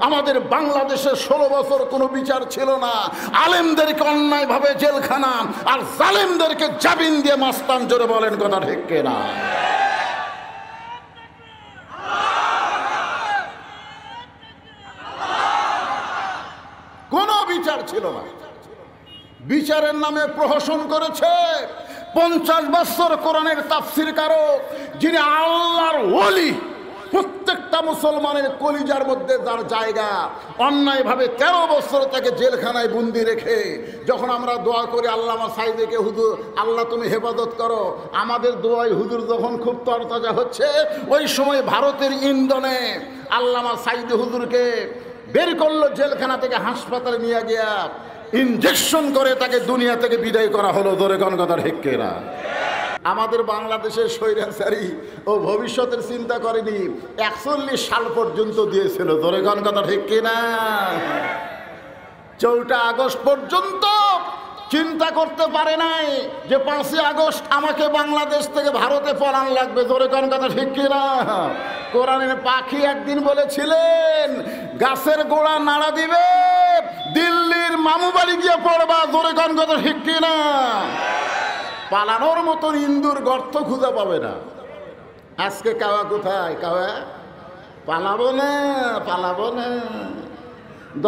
আমাদের বাংলাদেশে 16 বছর কোনো বিচার ছিল না। আলেমদেরকে অন্যায়ভাবে জেলখানা আর জালেমদেরকে জামিন দিয়ে মাস্তান। জোরে বলেন কথা ঠিক কিনা? কোনো বিচার ছিল না। বিচারের নামে প্রহসন করেছে 50 বছর কোরআনের তাফসীর কারো, যিনি আল্লাহর ওলি, প্রত্যেকটা মুসলমানের কলিজার মধ্যে যার জায়গা, অন্যায়ভাবে 13 বছর তাকে জেলখানায় বন্দি রেখে যখন আমরা দোয়া করি আল্লামা সাইদিকে, হুজুর আল্লাহ তুমি হেফাজত করো, আমাদের দোয়ায় হুজুর যখন খুব তরতাজা হচ্ছে, ওই সময় ভারতের ইন্ধনে আল্লামা সাইদি হুজুরকে বের করলো জেলখানা থেকে, হাসপাতালে নিয়ে গিয়া ইনজেকশন করে তাকে দুনিয়া থেকে বিদায় করা হলো। ধরে কোন কথা ঠিক কিনা? আমাদের বাংলাদেশের স্বৈরাচারী ও ভবিষ্যতের চিন্তা করেনি, 41 সাল পর্যন্ত দিয়েছিল। ধরে কোন কথা ঠিক কিনা? 4 আগস্ট পর্যন্ত চিন্তা করতে পারে নাই যে 5 আগস্ট আমাকে বাংলাদেশ থেকে ভারতে পলান লাগবে। ধরে কোন কথা ঠিক কিনা? কোরআনের পাখি একদিন বলেছিলেন, গাছের গোড়া নাড়া দিবে, দিল্লির মামু বাড়ি গিয়ে পড়বা। ধরে কোন কথা ঠিক কিনা? পালানোর মতন ইন্দুর গর্ত খুঁজে পাবে না। আজকে কাওয়া কোথায়? কাওয়া পালাবো না, পালাবো না,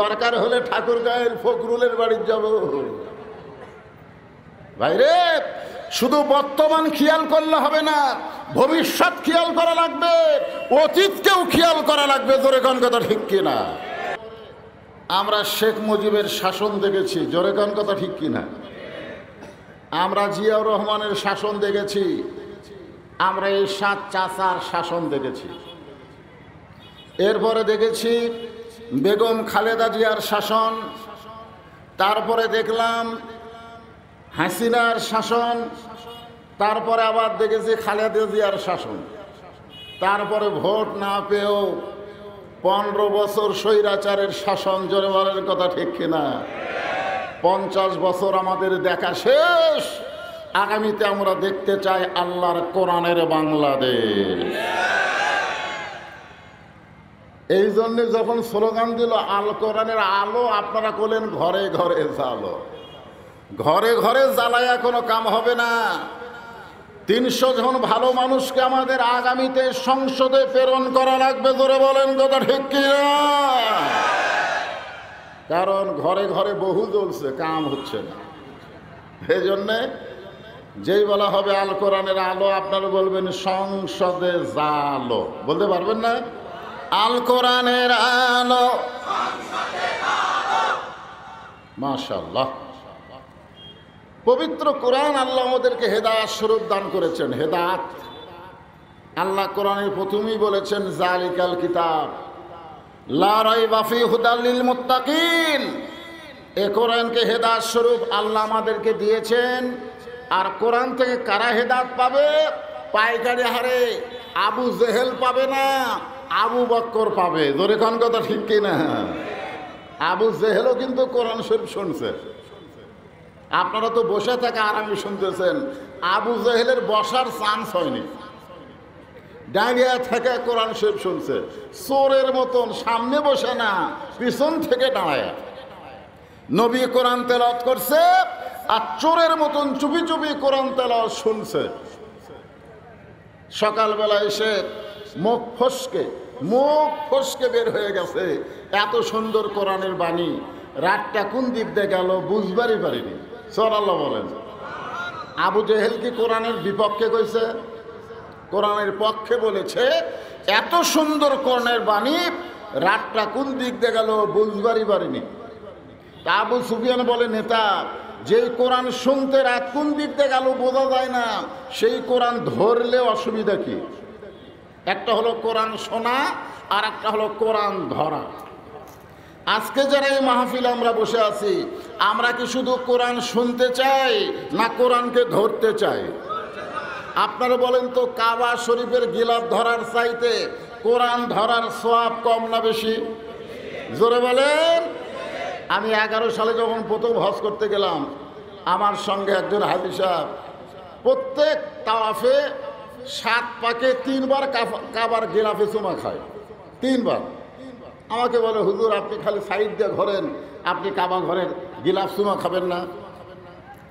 দরকার হলে ঠাকুরগাঁয়ের ফখরুলের বাড়ি যাব। ভাইরে, শুধু বর্তমান খেয়াল করলে হবে না, ভবিষ্যৎ খেয়াল করা লাগবে, অতীতকেও খেয়াল করা লাগবে। জোরে কোন কথা ঠিক কিনা? আমরা শেখ মুজিবের শাসন দেখেছি। জোরে কোন কথা ঠিক কিনা? আমরা জিয়াউর রহমানের শাসন দেখেছি, আমরা এই 7 চাচার শাসন দেখেছি, এরপরে দেখেছি বেগম খালেদা জিয়ার শাসন, তারপরে দেখলাম হাসিনার শাসন, তারপরে আবার দেখেছি খালেদা জিয়ার শাসন, তারপরে ভোট না পেয়েও 15 বছর স্বৈরাচারের শাসন। জোরে বলার কথা ঠিক কিনা? 50 বছর আমাদের দেখা শেষ। আগামীতে আমরা দেখতে চাই আল্লাহর কোরআনের বাংলাদেশ। এই জন্য যখন স্লোগান দিল আল কোরআনের আলো, আপনারা বলেন ঘরে ঘরে জ্বালো। ঘরে ঘরে জ্বালায়া কোনো কাম হবে না। 300 জন ভালো মানুষকে আমাদের আগামীতে সংসদে প্রেরণ করা লাগবে। জোরে বলেন কথা ঠিক কিনা? কারণ ঘরে ঘরে বহু জ্বলছে, কাম হচ্ছে না। এই জন্যে যেই বলা হবে আল কোরআনের আলো, আপনারা বলবেন সংসদে জালো। বলতে পারবেন না? আল কোরআনের আলো। মাশাআল্লাহ, পবিত্র কোরআন আল্লাহ আমাদেরকে হেদায়েত স্বরূপ দান করেছেন। হেদায়েত আল্লাহ কোরআনের প্রথমেই বলেছেন জালিকাল কিতাব লা রাইবা ফিহি হুদাল লিল মুত্তাকিন। এই কোরআনকে হেদায়েত স্বরূপ আল্লাহ আমাদেরকে দিয়েছেন। আর কোরআন থেকে কারা হেদায়েত পাবে? পাইকারি হারে আবু জেহেল পাবে না, আবু বক্কর পাবে। জোরে কোন কথা ঠিক কিনা? আবু জেহেলও কিন্তু কোরআন শরীফ শুনছে। আপনারা তো বসে থেকে আরামে শুনতেছেন, আবু জেহেলের বসার চান্স হয়নি, দাঁড়িয়ে থেকে কোরআন শরীফ শুনছে। চোরের মতন সামনে বসে না, পিছন থেকে দাঁড়ায় নবী কোরআন তেলাওয়াত করছে, আর চোরের মতন চুপি চুপি কোরআন তেলাওয়াত শুনছে। সকালবেলা এসে মুখ ফসকে বের হয়ে গেছে, এত সুন্দর কোরআনের বাণী। রাতটা কোন দিক দিয়ে গেল বুঝবারই পারিনি। সুবহানাল্লাহ বলেন। আবু জেহেল কি কোরআনের বিপক্ষে কইছে? কোরআনের পক্ষে বলেছে। এত সুন্দর কোরআনের বাণী, রাতটা কোন দিক দিয়ে গেল বুঝবারই পারিনি। তা আবু সুফিয়ান বলে, নেতা, যেই কোরআন শুনতে রাত কোন দিক দিয়ে গেল বোঝা যায় না, সেই কোরআন ধরলে অসুবিধা কি? একটা হলো কোরআন শোনা, আর একটা হলো কোরআন ধরা। আজকে যারা এই মাহফিলে আমরা বসে আছি, আমরা কি শুধু কোরআন শুনতে চাই না কোরআনকে ধরতে চাই? আপনারা বলেন তো, কাবা শরীফের গিলাফ ধরার চাইতে কোরআন ধরার সওয়াব কম না বেশি? জোরে বলেন। আমি 11 সালে যখন প্রথম হজ করতে গেলাম, আমার সঙ্গে একজন হাজী সাহেব প্রত্যেক তাওয়াফে 7 পাকে 3 বার কাবার গিলাফে চুমা খায়। 3 বার। আমাকে বলে, হুজুর আপনি খালি সাইড দিয়ে ঘোরেন, আপনি কাবা ঘরের গিলাফ চুমা খাবেন না?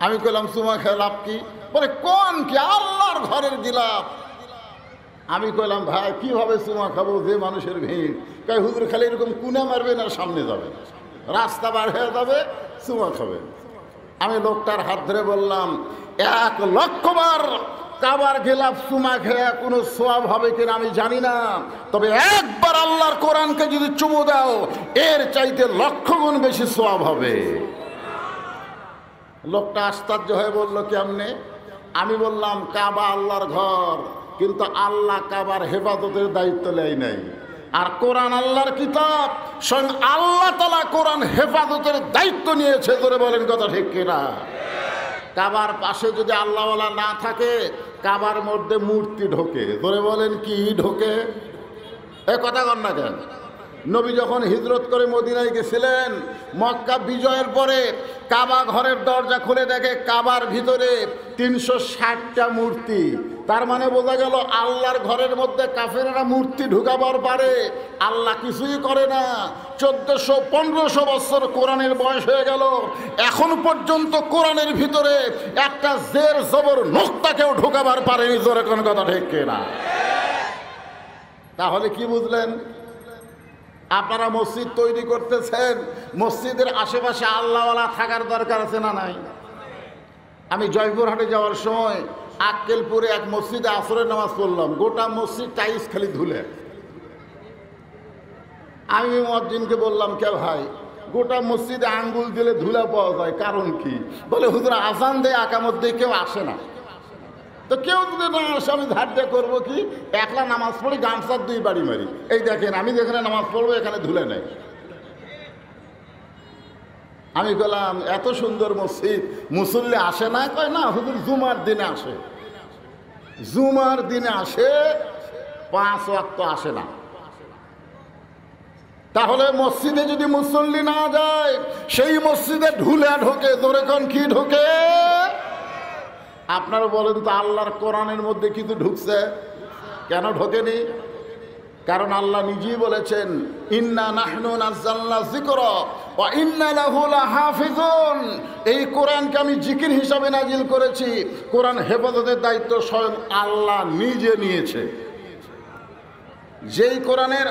আমি কইলাম চুমা খেয়ে লাভ কি? বলে কোন কি আল্লাহর ঘরের গিলাফ। আমি কইলাম ভাই কিভাবে চুমা খাবো, যে মানুষের ভিড়। কয় হুজুর খালি এরকম কুনা মারবেন আর সামনে যাবে, রাস্তা বার হয়ে যাবে, চুমা খাবে। আমি লোকটার হাত ধরে বললাম, 1,00,000 বার কাবার গিলাফ চুমা খেয়ে কোনো সোয়াব হবে কিনা আমি জানি না, তবে একবার আল্লাহর কোরআনকে যদি চুমু দাও এর চাইতে 1,00,000 গুণ বেশি সোয়াব হবে। লোকটা আশ্চর্য হয়ে বলল, কেমনে? আমি বললাম, কাবা আল্লাহর ঘর, কিন্তু আল্লাহ কাবার হেফাজতের দায়িত্ব নেয় নাই। আর কোরআন আল্লাহর কিতাব, স্বয়ং আল্লাহ তাআলা কোরআন হেফাজতের দায়িত্ব নিয়েছে। ধরে বলেন কথা ঠিক কিনা? কাবার পাশে যদি আল্লাহওয়ালা না থাকে, কাবার মধ্যে মূর্তি ঢোকে। ধরে বলেন কি ঢোকে? এ কথা কন না কেন? নবী যখন হিজরত করে মদিনায় গেছিলেন, মক্কা বিজয়ের পরে কাবা ঘরের দরজা খুলে দেখে কাবার ভিতরে 360টা মূর্তি। তার মানে বোঝা গেল আল্লাহর ঘরের মধ্যে কাফেররা মূর্তি ঢুকাবার পারে, আল্লাহ কিছুই করে না। 1400-1500 বছর কোরআনের বয়স হয়ে গেল, এখন পর্যন্ত কোরআনের ভিতরে একটা জের জবর নোক্তাকেও ঢুকাবার পারেনি। জোরে কোন কথা ঠিক কিনা? তাহলে কি বুঝলেন? আপনারা মসজিদ তৈরি করতেছেন, মসজিদের আশেপাশে আল্লাহওয়ালা থাকার দরকার আছে না নাই? আমি জয়পুরহাটে যাওয়ার সময় আক্কেলপুরে এক মসজিদে আসরের নামাজ পড়লাম, গোটা মসজিদ টাইলস খালি ধুলে। আমি মুয়াজ্জিনকে বললাম, কে ভাই গোটা মসজিদে আঙ্গুল দিলে ধুলা পাওয়া যায়, কারণ কি? বলে হুজুর আজান দেয়, আকামত দিয়ে কেউ আসে না। তো কেউ যদি না আসে আমি ধার দিয়ে করবো কি? একলা নামাজ পড়ি, গামছার 2 বাড়ি মারি। এই দেখেন আমি যেখানে নামাজ পড়বো এখানে ধুলে নেই। আমি বললাম, এত সুন্দর মসজিদ, মুসল্লি আসে না? কয় না হুজুর জুমার দিনে আসে। জুমার দিনে আসে, 5 ওয়াক্ত আসে না। তাহলে মসজিদে যদি মুসল্লি না যায়, সেই মসজিদে ঢুলে ঢোকে। ধরে কোন কি ঢোকে? আপনারা বলেন তো, আল্লাহর কোরআনের মধ্যে কিছু ঢুকছে? কেন ঢোকেনি? কারণ আল্লাহ নিজেই বলেছেন, ইন্না নাহনু নাযালনা যিকরা ওয়া ইন্না লাহু লাহাফিজুন। এই কোরআনকে আমি জিকির হিসাবে নাজিল করেছি, কোরআন হেফাজতের দায়িত্ব স্বয়ং আল্লাহ নিজে নিয়েছে। যেই কোরআনের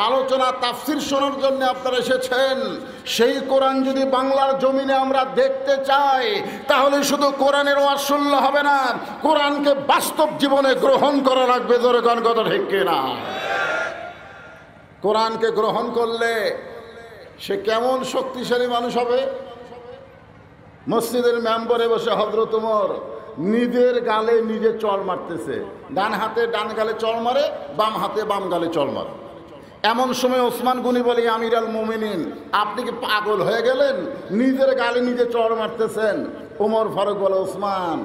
আলোচনা তাফসির শোনার জন্য আপনারা এসেছেন, সেই কোরআন যদি বাংলার জমিনে আমরা দেখতে চাই, তাহলে শুধু কোরআনের ওয়াজ শুনলে হবে না, কোরআনকে বাস্তব জীবনে গ্রহণ করা লাগবে। জোরে কোন কথা ঠিক কিনা? কোরআনকে গ্রহণ করলে সে কেমন শক্তিশালী মানুষ হবে? মসজিদের মেম্বরে বসে হযরত ওমর নিজের গালে নিজে চড় মারতেছে। ডান হাতে ডান গালে চড় মারে, বাম হাতে বাম গালে চড় মারে। এমন সময় ওসমান গনি বলে, আমির আল মুমিনিন আপনি কি পাগল হয়ে গেলেন? নিজের গালে নিজে চড় মারতেছেন। ওমর ফারুক বলে, ওসমান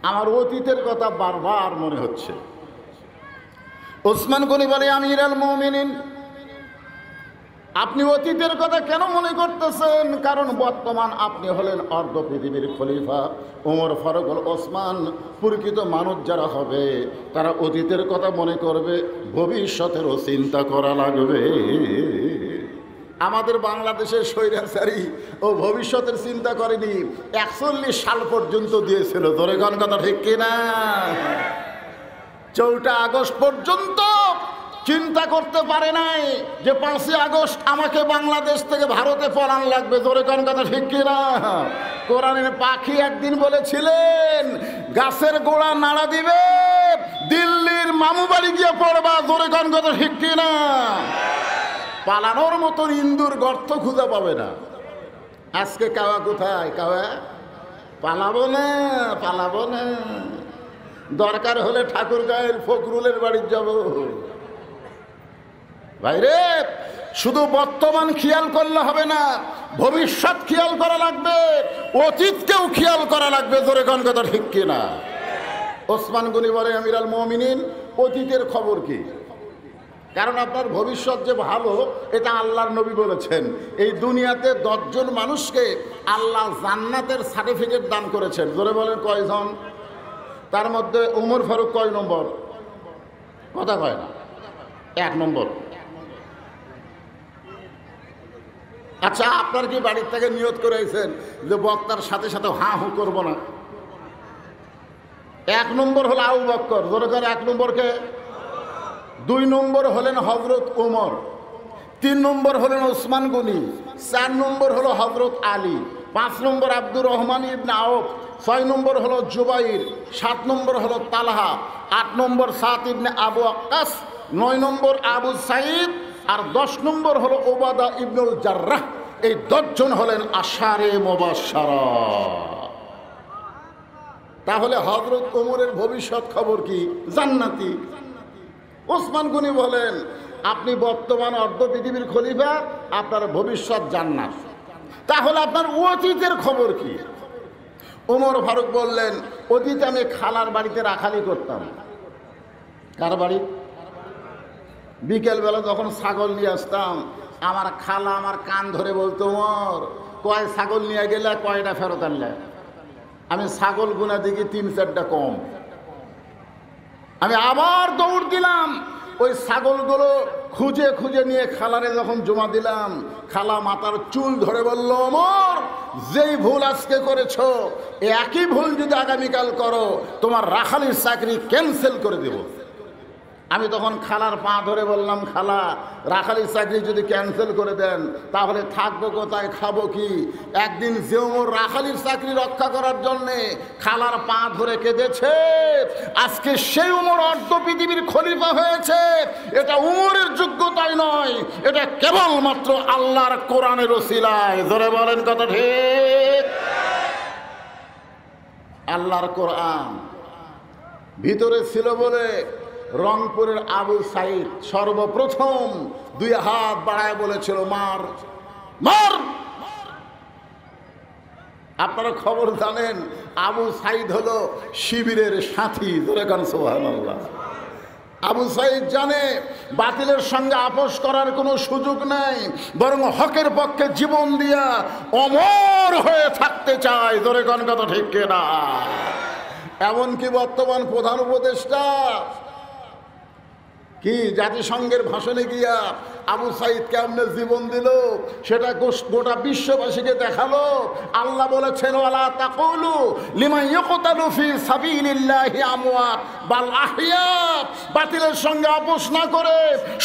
আমার অতীতের কথা বারবার মনে হচ্ছে। ওসমান গনি বলে, আমির আল মুমিনিন আপনি অতীতের কথা কেন মনে করতেছেন? কারণ বর্তমান আপনি হলেন অর্ধ পৃথিবীর খলিফা। ওমর ফারুক বল, ওসমান প্রকৃত মানুষ যারা হবে তারা অতীতের কথা মনে করবে, ভবিষ্যতেরও চিন্তা করা লাগবে। আমাদের বাংলাদেশের স্বৈরাচারী ও ভবিষ্যতের চিন্তা করেনি, 41 সাল পর্যন্ত দিয়েছিল। ধরে কোন কথা ঠিক কিনা? 4 আগস্ট পর্যন্ত চিন্তা করতে পারে নাই যে 5 আগস্ট আমাকে বাংলাদেশ থেকে ভারতে পলান লাগবে। জোরে কোন কথা ঠিক কিনা? কোরআনের পাখি একদিন বলেছিলেন, গাছের গোড়া নাড়া দিবে, দিল্লির মামু বাড়ি গিয়ে পড়বা। জোরে কোন কথা ঠিক কিনা? পালানোর মতন ইন্দুর গর্ত খুঁজে পাবে না। আজকে কাওয়া কোথায়? কাওয়া পালাবো না, পালাবো না। দরকার হলে ঠাকুরগাঁয়ের ফখরুলের বাড়ি যাব। ভাইরে, শুধু বর্তমান খেয়াল করলে হবে না, ভবিষ্যৎ খেয়াল করা লাগবে, অতীতকেও খেয়াল করা লাগবে। জোরে কোন কথা ঠিক কিনা? ওসমান গনি বলে, আমির আল মুমিনিন অতীতের খবর কি? কারণ আপনার ভবিষ্যৎ যে ভালো এটা আল্লাহর নবী বলেছেন। এই দুনিয়াতে 10 জন মানুষকে আল্লাহ জান্নাতের সার্টিফিকেট দান করেছেন। জোরে বলেন কয়জন? তার মধ্যে ওমর ফারুক কয় নম্বর? কথা কয় না। 1 নম্বর। আচ্ছা, আপনার কি বাড়ির থেকে নিয়ত করেছেন যে বক্তার সাথে সাথে হাঁ হু করবো না? 1 নম্বর হলো আবু বকর, দরকার 1 নম্বরকে। 2 নম্বর হলেন হযরত ওমর, 3 নম্বর হলেন ওসমান গনি, 4 নম্বর হলো হযরত আলী, 5 নম্বর আব্দুর রহমান ইবনে আওফ, 6 নম্বর হলো জুবাইর, 7 নম্বর হলো তালহা, 8 নম্বর সাদ ইবনে আবু ওয়াক্কাস, 9 নম্বর আবু সাঈদ, আর 10 নম্বর হলো ওবাদা ইবনুল জাররাহ। এই 10 জন হলেন আশারে মুবাশশারা। তাহলে হযরত ওমরের ভবিষ্যৎ খবর কি? জান্নাতি। ওসমান গনি বলেন, আপনি বর্তমান অর্ধ পৃথিবীর খলিফা, আপনার ভবিষ্যৎ জান্নাত। তাহলে আপনার অতীতের খবর কি? ওমর ফারুক বললেন, অতীতে আমি খালার বাড়িতে রাখালি করতাম। কার বাড়ি? বিকেলবেলা যখন ছাগল নিয়ে আসতাম, আমার খালা আমার কান ধরে বলতো, ওমর, কয় ছাগল নিয়ে গেলে কয়টা ফেরত আনলে? আমি ছাগল গুনা দেখি 3-4টা কম। আমি আবার দৌড় দিলাম, ওই ছাগলগুলো খুঁজে খুঁজে নিয়ে খালারে যখন জমা দিলাম, খালা মাথার চুল ধরে বলল, ওমর, যেই ভুল আজকে করেছো, একই ভুল যদি আগামীকাল করো, তোমার রাখালির চাকরি ক্যান্সেল করে দেব। আমি তখন খালার পা ধরে বললাম, খালা, রাখালির চাকরি যদি ক্যান্সেল করে দেন, তাহলে থাকবো কোথায়, খাবো কি? একদিন যে ওমর রাখালির চাকরি রক্ষা করার জন্যে খালার পা ধরে কেঁদেছে, আজকে সেই ওমর অর্ধ পৃথিবীর খলিফা হয়েছে। এটা উমরের যোগ্যতাই নয়, এটা কেবলমাত্র আল্লাহর কোরআনের ওসিলায়। জোরে বলেন কথা ঠিক? আল্লাহর কোরআন ভিতরে ছিল বলে রংপুরের আবু সাঈদ সর্বপ্রথম 2 হাত বাড়ায় বলেছিল, মার মার। আপনারা খবর জানেন, আবু সাঈদ হলো শিবিরের সাথী। ধরে কান সুবহানাল্লাহ। আবু সাঈদ জানে বাতিলের সঙ্গে আপোষ করার কোনো সুযোগ নাই, বরং হকের পক্ষে জীবন দিয়া অমর হয়ে থাকতে চায়। ধরে কান কথা ঠিক কিনা? এমনকি বর্তমান প্রধান উপদেষ্টা কি জাতিসংঘের ভাষণে গিয়া আবু সাঈদ কেমনে জীবন দিল সেটা গোটা বিশ্ববাসীকে দেখালো। আল্লাহ বলেছেন, ওয়ালা তাকুলু লিমান ইউকতালু ফি সাবিলিল্লাহি আমওয়াত বাল আহইয়া। বাতিলের সঙ্গে আপোষ না করে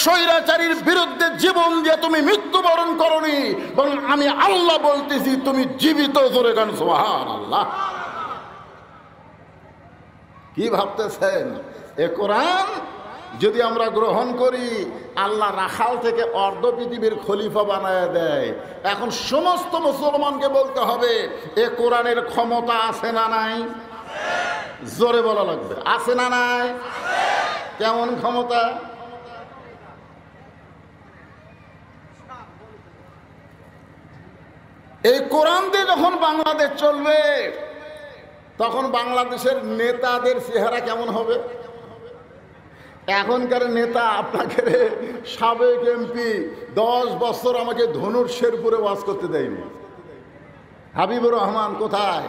স্বৈরাচারীর বিরুদ্ধে জীবন দিয়ে তুমি মৃত্যুবরণ করনি, বরং আমি আল্লাহ বলতেছি তুমি জীবিত। জোরে গান সুবহানাল্লাহ। কি ভাবতেছেন? এ কোরআন যদি আমরা গ্রহণ করি, আল্লাহ রাখাল থেকে অর্ধ পৃথিবীর খলিফা বানায় দেয়। এখন সমস্ত মুসলমানকে বলতে হবে, এ কোরআনের ক্ষমতা আছে না নাই? জোরে বলা লাগবে, আছে না নাই? কেমন ক্ষমতা? এই কোরআন দিয়ে যখন বাংলাদেশ চলবে, তখন বাংলাদেশের নেতাদের চেহারা কেমন হবে? এখনকার নেতা আপনাকে সাবেক এমপি 10 বছর আমাকে ধনুর শেরপুরে ওয়াজ করতে দেয়নি। হাবিবুর রহমান কোথায়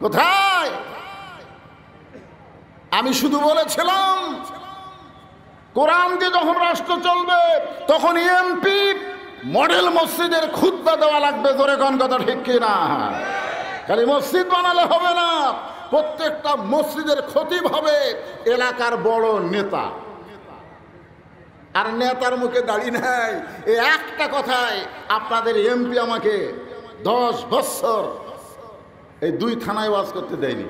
কোথায়? আমি শুধু বলেছিলাম, কোরআন দিয়ে যখন রাষ্ট্র চলবে, তখন এমপি মডেল মসজিদের খুতবা দেওয়া লাগবে। ধরে কোন কথা ঠিক কিনা? খালি মসজিদ বানালে হবে না, প্রত্যেকটা মসজিদের খতিব হবে এলাকার বড় নেতা। আর নেতার মুখে দাঁড়িয়ে নাই এই একটা কথায়, আপনাদের এমপি আমাকে 10 বছর এই 2 থানায় ওয়াজ করতে দেয়নি।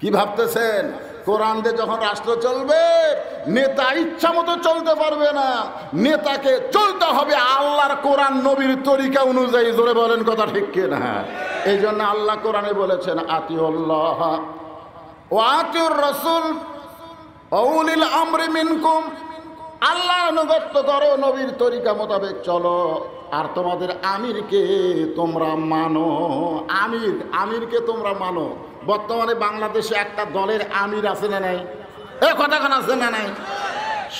কি ভাবতেছেন? কোরআন দিয়ে যখন রাষ্ট্র চলবে, নেতা ইচ্ছা মতো চলতে পারবে না, নেতাকে চলতে হবে আল্লাহর কোরআন নবীর তরিকা অনুযায়ী। জোরে বলেন কথা ঠিক কিনা? এই জন্য আল্লাহ কোরআনে বলেছেন, আতিউল্লাহ ওয়া আতিউর রাসূল ওয়া উলিল আমরি মিনকুম। আল্লাহ অনুগত্য করো, নবীর তরিকা মোতাবেক চলো, আর তোমাদের আমিরকে তোমরা মানো। আমিরকে তোমরা মানো। বর্তমানে বাংলাদেশে একটা দলের আমির আছে না নাই? এ কথাখান আছে না নাই?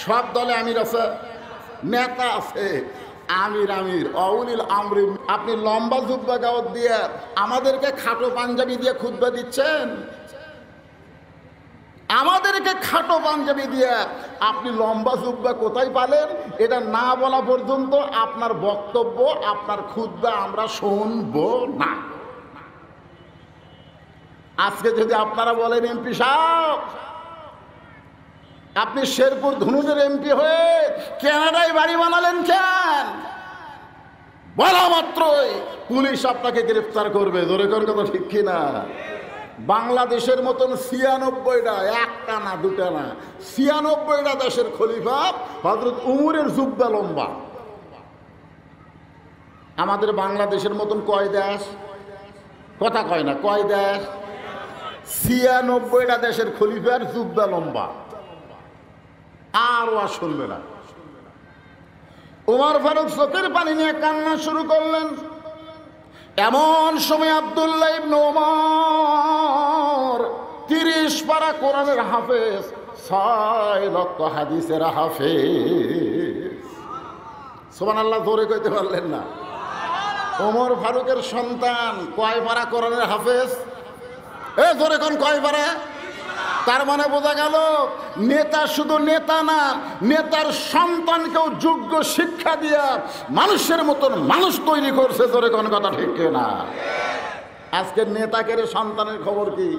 সব দলে আমির আছে, নেতা আছে, আমির অউলিল আমরি। আপনি লম্বা জুব্বা গাওয়াত দিয়ে আমাদেরকে খাটো পাঞ্জাবি দিয়ে খুতবা দিচ্ছেন, আমাদেরকে খাটো পাঞ্জাবি দিয়ে আপনি লম্বা জুব্বা কোথায় পালেন এটা না বলা পর্যন্ত আপনার বক্তব্য, আপনার খুতবা আমরা শুনব না। আজকে যদি আপনারা বলেন এমপি সাহেব আপনি শেরপুর ধুনুটের এমপি হয়ে কানাডায় বাড়ি বানালেন কেন, বলা মাত্রই পুলিশ আপনাকে গ্রেফতার করবে। জোরে কোন কথা ঠিক কিনা? বাংলাদেশের মতন ৯৬টা, একটা না দুটা না, ৯৬টা দেশের খলিফা হযরত উমরের জুব্বা লম্বা। আমাদের বাংলাদেশের মতন কয় দেশ? কথা কয় না, কয় দেশ? ৯৬টা দেশের খলিফার জুব্বা লম্বা। আর ওয়াজ শুনবে না। ওমর ফারুক চোখের পানি নিয়ে কান্না শুরু করলেন। এমন সময় আব্দুল্লাহ ইবনে ওমর ৩০ পারা কোরআনের হাফেজ, ৬ লক্ষ হাদিসের হাফেজ। সুবহানাল্লাহ, জোরে কইতে পারলেন না? ওমর ফারুকের সন্তান কয় পারা কোরআনের হাফেজ? জোরে কোন কয় পারা? তার মানে বোঝা গেল নেতা শুধু নেতা না, নেতার সন্তানকেও যোগ্য শিক্ষা দিয়া মানুষের মতন মানুষ তৈরি করছে। জোরে কোন কথা ঠিক না? আজকের নেতাকে সন্তানের খবর কি?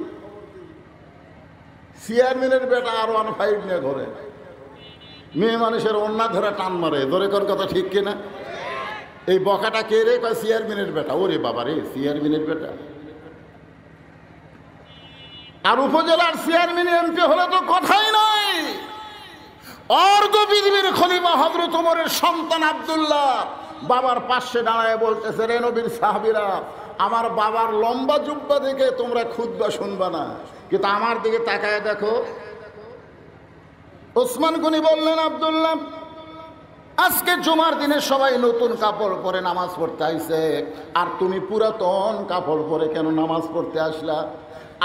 চেয়ারম্যানের বেটা R15 নিয়ে ঘরে, মেয়ে মানুষের অন্যা ধরে টান মারে। জোরে কোন কথা ঠিক কিনা? এই বকাটা কে রে? কয় চেয়ারম্যানের বেটা। ওরে বাবা রে, চেয়ারম্যানের বেটা। আর উপজেলার চেয়ারম্যান এমপি হলে তো কথাই নাই। অর্ধ পৃথিবীর খলিফা হযরত ওমরের সন্তান আব্দুল্লাহ বাবার পাশে দাঁড়ায় বলতেছে, রে নবীর সাহাবীরা, আমার বাবার লম্বা জুব্বা দেখে তোমরা খুতবা শুনবা না, কিন্তু আমার দিকে তাকায় দেখো। ওসমান গনি বললেন, আব্দুল্লাহ আজকে জুমার দিনে সবাই নতুন কাপড় পরে নামাজ পড়তে আইছে, আর তুমি পুরাতন কাপড় পরে কেন নামাজ পড়তে আসলা?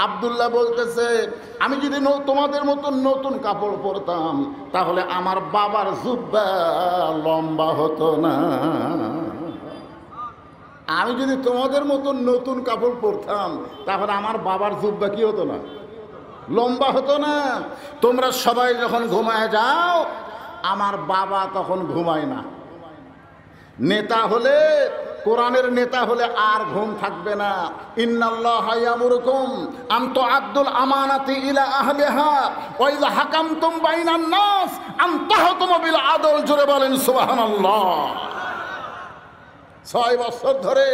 আব্দুল্লাহ বলতেছে, আমি যদি তোমাদের মতন নতুন কাপড় পরতাম তাহলে আমার বাবার জুব্বা লম্বা হতো না। আমি যদি তোমাদের মতন নতুন কাপড় পরতাম তাহলে আমার বাবার জুব্বা কি হতো না? লম্বা হতো না। তোমরা সবাই যখন ঘুমায় যাও, আমার বাবা তখন ঘুমায় না। নেতা হলে, কোরআনের নেতা হলে আর ঘুম থাকবে না। ইন্নাল্লাহা ইয়ামুরুকুম আন তুআদ্দুল আমানাতি ইলা আহলিহা ওয়া ইযা হাকামতুম বাইনান নাস আন তাহকুমু বিল আদল। জোরে বলেন সুবহানাল্লাহ। ৬ বছর ধরে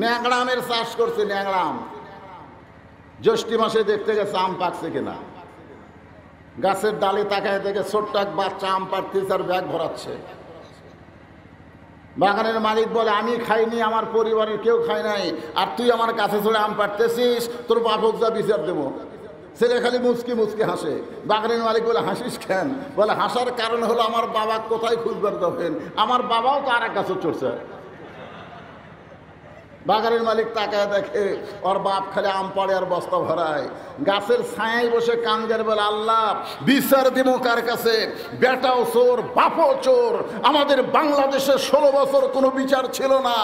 ন্যাংড়ামের চাষ করছে। ন্যাংড়াম জ্যৈষ্ঠ মাসে দেখতে গেছে আম পাকছে কিনা, গাছের ডালে তাকায় দেখে ছোট্ট এক বাচ্চা আম পাড়তেছে আর ব্যাগ ভরাচ্ছে। বাগানের মালিক বলে, আমি খাইনি, আমার পরিবারের কেউ খায় নাই, আর তুই আমার কাছে চলে আম পাড়তেছিস, তোর বাপক যা বিচার দেবো। ছেলে খালি মুচকি মুচকি হাসে। বাগানের মালিক বলে, হাসিস কেন? বলে, হাসার কারণ হলো আমার বাবা কোথায় খুঁজবার দেবেন, আমার বাবাও তো আর এক গাছে চড়ছে। বাগানের মালিক তাকায় দেখে ওর বাপ খালি আম পাড়ে আর বস্তা ভরায়। গাছের ছায়ায় বসে কান্দের বলে, আল্লাহ বিচার দিব কার কাছে? বেটাও চোর, বাপও চোর। আমাদের বাংলাদেশে 16 বছর কোনো বিচার ছিল না।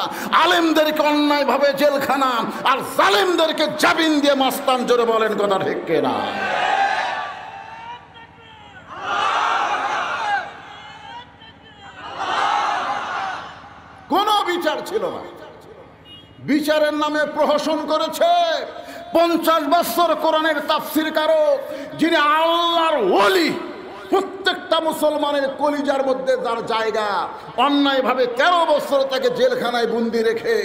আলেমদেরকে অন্যায়ভাবে জেলখানা, আর জালেমদেরকে জামিন দিয়ে মাস্তান। জোরে বলেন কথা ঠিক কিনা? কোনো বিচার ছিল না। বিচারের নামে প্রহসন করেছে 50 বছর কোরআনের তাফসীর কারক, যিনি আল্লাহর ওলি, প্রত্যেকটা মুসলমানের কলিজার মধ্যে যার জায়গা, অন্যায়ভাবে 13 বছর তাকে জেলখানায় বন্দি রেখে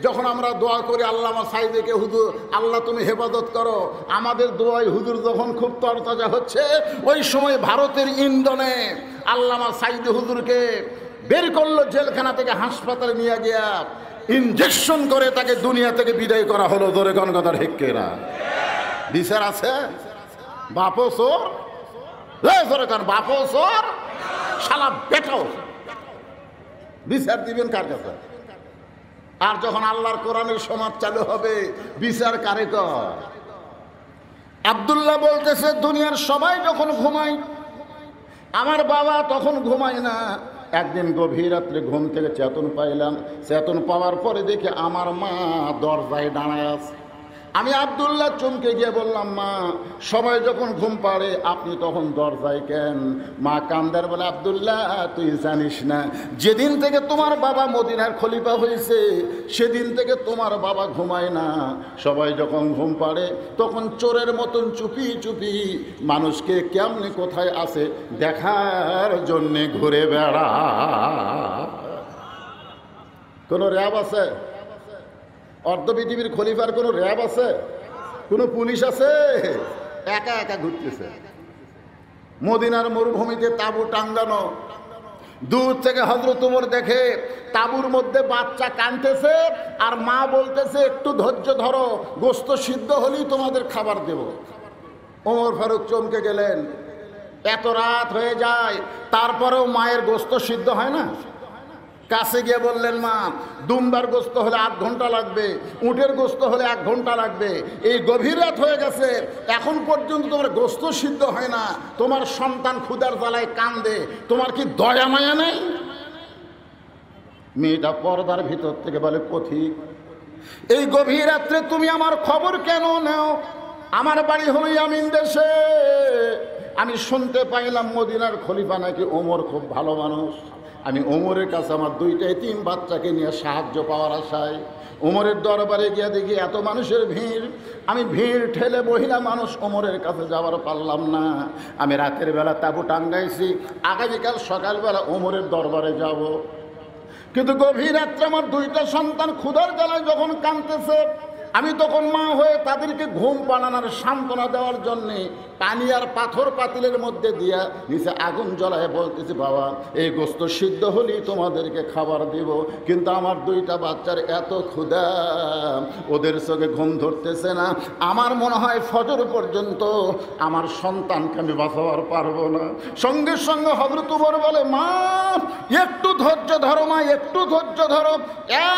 যখন আমরা দোয়া করি আল্লামা সাইদিকে, হুজুর আল্লাহ তুমি হেফাজত করো, আমাদের দোয়ায় হুজুর যখন খুব তরতাজা হচ্ছে, ওই সময় ভারতের ইন্ধনে আল্লামা সাইদি হুজুরকে বের করলো জেলখানা থেকে, হাসপাতালে নিয়ে গিয়া ইনজেকশন করে তাকে দুনিয়া থেকে বিদায় করা হলো। ধরে কোন কথা ঠিক না? বিচার আছে? বাপও চোর, ধরে কোন বাপও চোর, শালা বেটাও। বিচার দিবেন কার কাছে? আর যখন আল্লাহর কোরআনের সমাজ চালু হবে, বিচার কারে কর? আব্দুল্লাহ বলতেছে, দুনিয়ার সবাই যখন ঘুমায়, আমার বাবা তখন ঘুমায় না। একদিন গভীর রাত্রে ঘুম থেকে চেতন পাইলাম। চেতন পাওয়ার পরে দেখি আমার মা দরজায় দাঁড়ায় আছে। আমি আব্দুল্লাহ চমকে গিয়ে বললাম, মা সবাই যখন ঘুম পাড়ে আপনি তখন দরজায় কেন? মা কান্দার বলে, আব্দুল্লাহ তুই জানিস না, যেদিন থেকে তোমার বাবা মদিনার খলিফা হয়েছে সেদিন থেকে তোমার বাবা ঘুমায় না। সবাই যখন ঘুম পাড়ে তখন চোরের মতন চুপি চুপি মানুষকে কেমনে কোথায় আছে দেখার জন্যে ঘুরে বেড়া। কোনো র্যাব আছে? অর্ধ পৃথিবীর খলিফার কোনো র্যাব আছে? কোনো পুলিশ আছে? একা একা ঘুরতেছে। মদিনার মরুভূমিতে তাঁবু টাঙ্গানো, দূর থেকে হযরত ওমর দেখে তাঁবুর মধ্যে বাচ্চা কাঁদতেছে আর মা বলতেছে, একটু ধৈর্য ধরো, গোশত সিদ্ধ হলেই তোমাদের খাবার দেব। ওমর ফারুক চমকে গেলেন। এত রাত হয়ে যায় তারপরেও মায়ের গোশত সিদ্ধ হয় না। কাছে গিয়ে বললেন, মা দুম্বার গোশত হলে 8 ঘন্টা লাগবে, উটের গোশত হলে 1 ঘন্টা লাগবে, এই গভীর রাত হয়ে গেছে, এখন পর্যন্ত তোমার গোশত সিদ্ধ হয় না, তোমার সন্তান ক্ষুধার জ্বালায় কান্দে, তোমার কি দয়া মায়া নেই? মেয়েটা পর্দার ভিতর থেকে বলে, পথিক এই গভীর রাত্রে তুমি আমার খবর কেন নাও? আমার বাড়ি হলো ইয়ামিন দেশে, আমি শুনতে পাইলাম মদিনার খলিফা নাকি ওমর খুব ভালো মানুষ। আমি ওমরের কাছে আমার 2টা এতিম বাচ্চাকে নিয়ে সাহায্য পাওয়ার আশায় ওমরের দরবারে গিয়ে দেখি এত মানুষের ভিড়, আমি ভিড় ঠেলে মহিলা মানুষ ওমরের কাছে যাওয়ার পারলাম না। আমি রাতের বেলা তাঁবু টাঙ্গাইছি, আগামীকাল সকালবেলা ওমরের দরবারে যাব। কিন্তু গভীর রাত্রে আমার 2টা সন্তান ক্ষুধার জ্বালায় যখন কাঁদতেছে, আমি তখন মা হয়ে তাদেরকে ঘুম পাড়ানোর সান্ত্বনা দেওয়ার জন্যে পানি আর পাথর পাতিলের মধ্যে দিয়া নিচে আগুন জ্বলায় বলতেছি, বাবা এই গোশত সিদ্ধ হলেই তোমাদেরকে খাবার দিব। কিন্তু আমার 2টা বাচ্চার এত ক্ষুধা, ওদের চোখে ঘুম ধরতেছে না। আমার মনে হয় ফজর পর্যন্ত আমার সন্তানকে আমি বাঁচাবার পারবো না। সঙ্গে সঙ্গে হযরত ওমর বলে, মা একটু ধৈর্য ধরো, মা একটু ধৈর্য ধরো।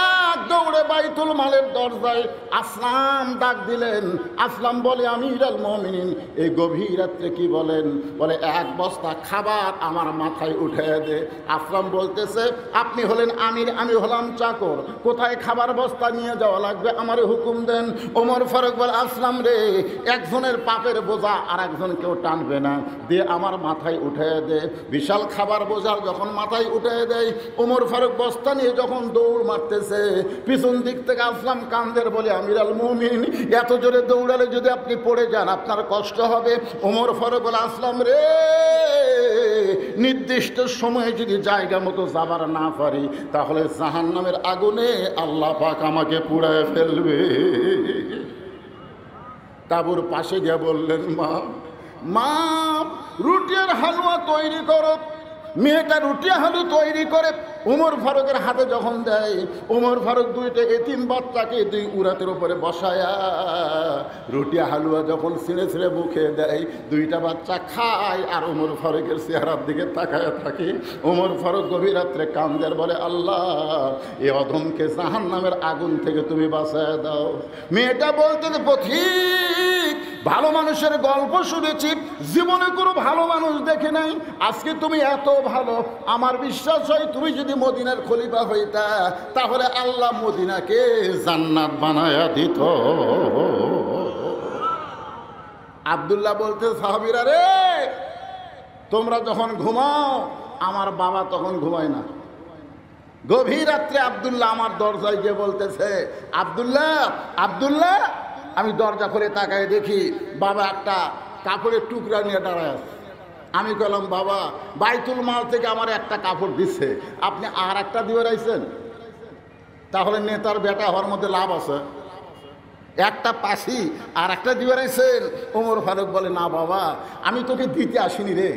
এক দৌড়ে বাইতুল মালের দরজায় আসলাম ডাক দিলেন। আসলাম বলে, আমিরুল মুমিনিন এই গভীর রাত্রে কি বলেন? বলে 1 বস্তা খাবার আমার মাথায় উঠে দে। আসলাম বলতেছে, আপনি হলেন আমির, আমি হলাম চাকর, কোথায় খাবার বস্তা নিয়ে যাওয়া লাগবে আমার হুকুম দেন। ওমর ফারুক বলে, আসলাম রে, একজনের পাপের বোঝা আর একজন কেউ টানবে না, দিয়ে আমার মাথায় উঠে দে। বিশাল খাবার বোঝা যখন মাথায় উঠে দেয়, ওমর ফারুক বস্তা নিয়ে যখন দৌড় মারতেছে, পিছন দিক থেকে আসলাম কান্দের বলে, আমিরুল মুমিনিন এত জোরে দৌড়ালে যদি আপনি পড়ে যান আপনার কষ্ট হবে। ওমর ফারুক বলে, আসলাম রে, নির্দিষ্ট সময়ে যদি জায়গা মতো যাবার না পারি তাহলে জাহান্নামের আগুনে আল্লাহ পাক আমাকে পুড়ায় ফেলবে। তাঁবুর পাশে গিয়ে বললেন, মা রুটি আর হালুয়া তৈরি করো। মেয়েটা রুটি হালু তৈরি করে ওমর ফারুকের হাতে যখন দেয়, ওমর ফারুক 2টা এতিম বাচ্চাকে 2 উরাতের উপরে বসায়া রুটি হালুয়া যখন ছিঁড়ে ছিঁড়ে মুখে দেয়, 2টা বাচ্চা খায় আর ওমর ফারুকের চেহারার দিকে তাকায় থাকে। ওমর ফারুক গভীর রাত্রে কান্দের বলে, আল্লাহ এ অধমকে জাহান্নামের আগুন থেকে তুমি বাঁচায় দাও। মেয়েটা বলতে, পথিক ভালো মানুষের গল্প শুনেছি, জীবনে কোনো ভালো মানুষ দেখে নাই, আজকে তুমি এত ভালো, আমার বিশ্বাস হয় তুমি যদি মদিনার খলিফা হইতা তাহলে আল্লাহ মদিনাকে জান্নাত বানায়া দিত। আব্দুল্লাহ বলতে, সাহাবীরা রে, তোমরা যখন ঘুমাও আমার বাবা তখন ঘুমায় না। গভীর রাত্রে আব্দুল্লাহ আমার দরজায় গিয়ে বলতেছে, আব্দুল্লাহ আব্দুল্লাহ। আমি দরজা খুলে তাকায় দেখি বাবা একটা কাপড়ের টুকরা নিয়ে দাঁড়ায় আছে। আমি বললাম, বাবা বাইতুল মাল থেকে আমার একটা কাপড় দিচ্ছে, আপনি আর একটা দিয়ে রাখছেন, তাহলে নেতার বেটা হওয়ার মধ্যে লাভ আছে। একটা পাশি আর একটা দিয়ে রাখছেন। ওমর ফারুক বলে, না বাবা আমি তোকে দিতে আসিনি রে,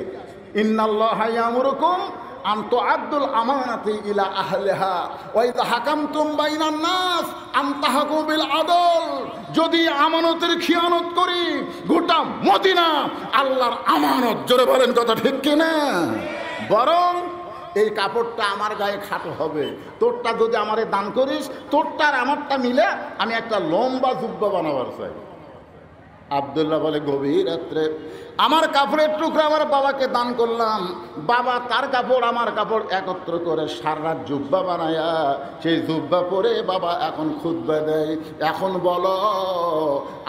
ইন্নাল্লাহা ইয়ামুরুকুম আন তুআদ্দুল আমানাতি ইলা আহলিহা ওয়া ইযা হাকামতুম বাইনান নাস আন তাহকুমু বিল আদল। যদি আমানতের খিয়ানত করি, গোটা মদিনা আল্লাহর আমানত, জোরে বলেন কথা ঠিক কিনা? বরং এই কাপড়টা আমার গায়ে খাটো হবে, তোরটা যদি আমারে দান করিস, তোরটা আর আমারটা মিলে আমি একটা লম্বা জুব্বা বানাবার চাই। আব্দুল্লাহ বলে গভীর রাত্রে আমার কাপড়ের টুকরা আমার বাবাকে দান করলাম, বাবা তার কাপড় আমার কাপড় একত্র করে সারা রাত জুব্বা বানায়া সেই জুব্বা পরে বাবা এখন খুতবা দেয়। এখন বলো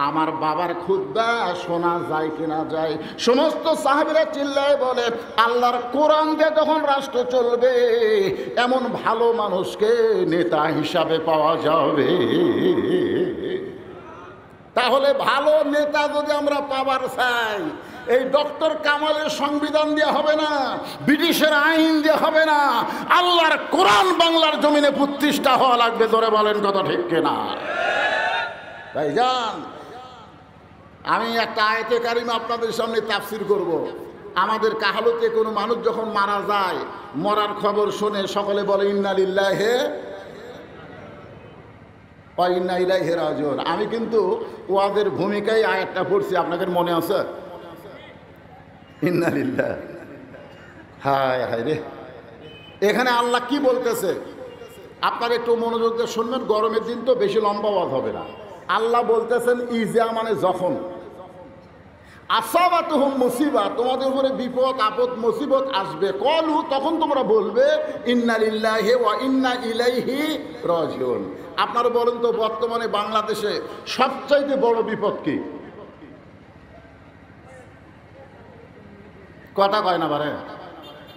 আমার বাবার খুতবা শোনা যায় কিনা যায়? সমস্ত সাহাবীরা চিল্লায় বলে আল্লাহর কোরআন দিয়ে যখন রাষ্ট্র চলবে এমন ভালো মানুষকে নেতা হিসাবে পাওয়া যাবে। তাহলে ভালো নেতা যদি আমরা পাবার চাই, এই ডক্টর কামালের সংবিধান দিয়ে হবে না, ব্রিটিশের আইন দিয়ে হবে না, আল্লাহর কোরআন বাংলার জমিনে প্রতিষ্ঠা হওয়া লাগবে। ধরে বলেন কথা ঠিক কিনা? তাই যান, আমি একটা আয়াতে কারিমা আপনাদের সামনে তাফসীর করব। আমাদের কাহালতে কোনো মানুষ যখন মারা যায়, মরার খবর শুনে সকলে বলে ইন্না লিল্লাহি ওয়া ইন্না ইলাইহি রাজিউন। আমি কিন্তু ওয়াদের ভূমিকায় আয়াতটা পড়ছি, আপনাদের মনে আছে? ইন্না লিল্লাহ, হায় হায় রে। এখানে আল্লাহ কি বলতেছে আপনারা একটু মনোযোগ দিয়ে শুনবেন, গরমের দিন তো বেশি লম্বা ওয়াজ হবে না। আল্লাহ বলতেছেন ইজা মানে যখন, আসাবাতুহুম মুসিবা, তোমাদের উপরে বিপদ আপদ মুসিবত আসবে, কলু তখন তোমরা বলবে ইন্না লিল্লাহি ওয়া ইন্না ইলাইহি রাজিউন। আপনারা বলেন তো বর্তমানে বাংলাদেশে সবচাইতে বড় বিপদ কি? কথা কয় না পারে?